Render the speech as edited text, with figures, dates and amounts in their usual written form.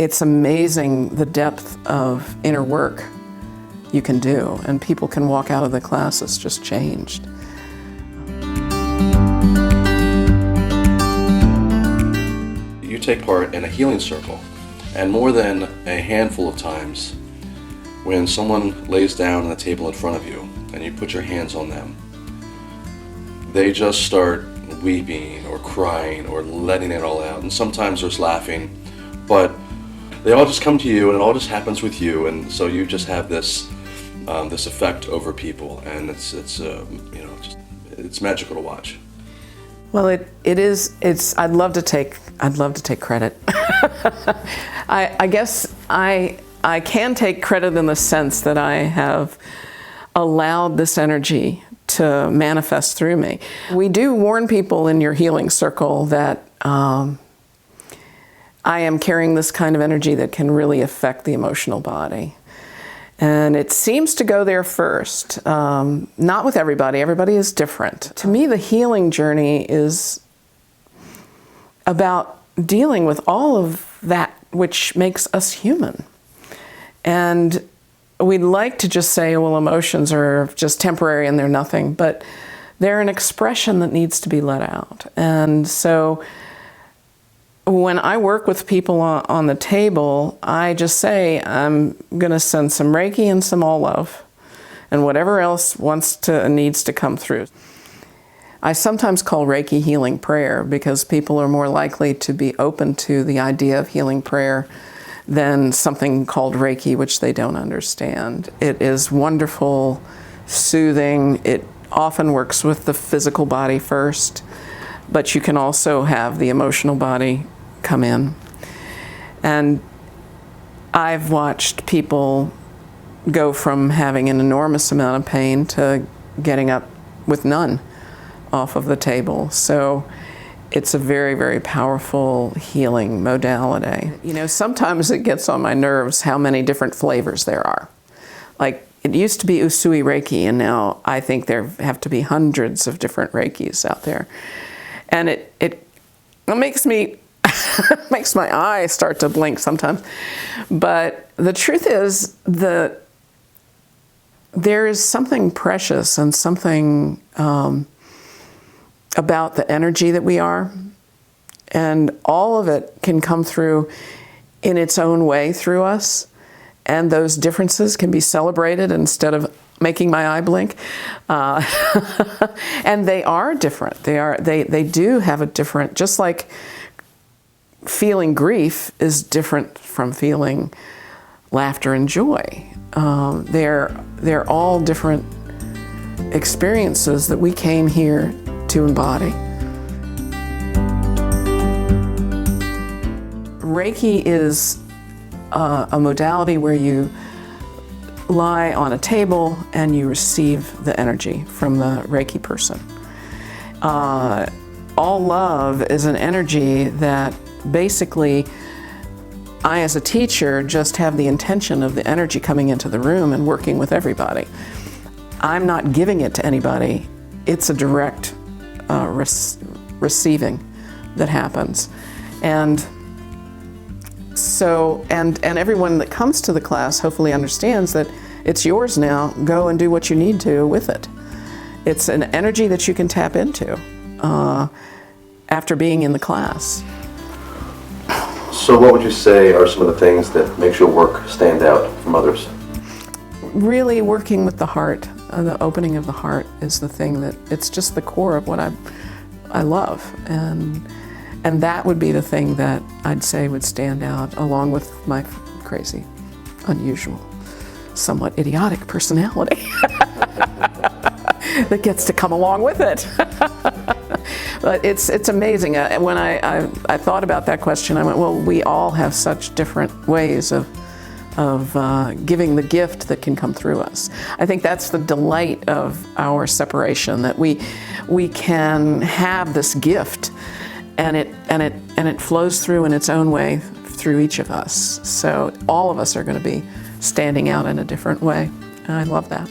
it's amazing the depth of inner work you can do, and people can walk out of the classes just changed. You take part in a healing circle, and more than a handful of times, when someone lays down on the table in front of you and you put your hands on them, they just start weeping or crying or letting it all out, and sometimes there's laughing, but they all just come to you and it all just happens with you, and so you just have this this effect over people, and it's magical to watch. Well, it is. I'd love to take credit. I guess I can take credit in the sense that I have allowed this energy to manifest through me. We do warn people in your healing circle that I am carrying this kind of energy that can really affect the emotional body. And it seems to go there first. Not with everybody. Everybody is different. To me, the healing journey is about dealing with all of that which makes us human. And we'd like to just say, well, emotions are just temporary and they're nothing, but they're an expression that needs to be let out. And so when I work with people on the table, I just say, I'm going to send some Reiki and some all love, and whatever else needs to come through. I sometimes call Reiki healing prayer because people are more likely to be open to the idea of healing prayer than something called Reiki, which they don't understand. It is wonderful, soothing. It often works with the physical body first, but you can also have the emotional body come in. And I've watched people go from having an enormous amount of pain to getting up with none off of the table. So it's a very, very powerful healing modality. You know, sometimes it gets on my nerves how many different flavors there are. Like, it used to be Usui Reiki, and now I think there have to be hundreds of different Reikis out there. And it makes me, makes my eyes start to blink sometimes. But the truth is that there is something precious and something about the energy that we are. And all of it can come through in its own way through us. And those differences can be celebrated instead of making my eye blink. And they are different. They do have a different, just like feeling grief is different from feeling laughter and joy. They're all different experiences that we came here to embody. Reiki is a modality where you lie on a table and you receive the energy from the Reiki person. All love is an energy that basically I, as a teacher, just have the intention of the energy coming into the room and working with everybody. I'm not giving it to anybody. It's a direct receiving that happens. And so, and everyone that comes to the class hopefully understands that it's yours now. Go and do what you need to with it. It's an energy that you can tap into after being in the class. So what would you say are some of the things that makes your work stand out from others? Really working with the heart. The opening of the heart is the thing that, it's just the core of what I love. And that would be the thing that I'd say would stand out, along with my crazy, unusual, somewhat idiotic personality that gets to come along with it. But it's amazing. When I thought about that question, I went, well, we all have such different ways of giving the gift that can come through us. I think that's the delight of our separation, that we can have this gift, and it flows through in its own way through each of us. So all of us are going to be standing out in a different way. And I love that.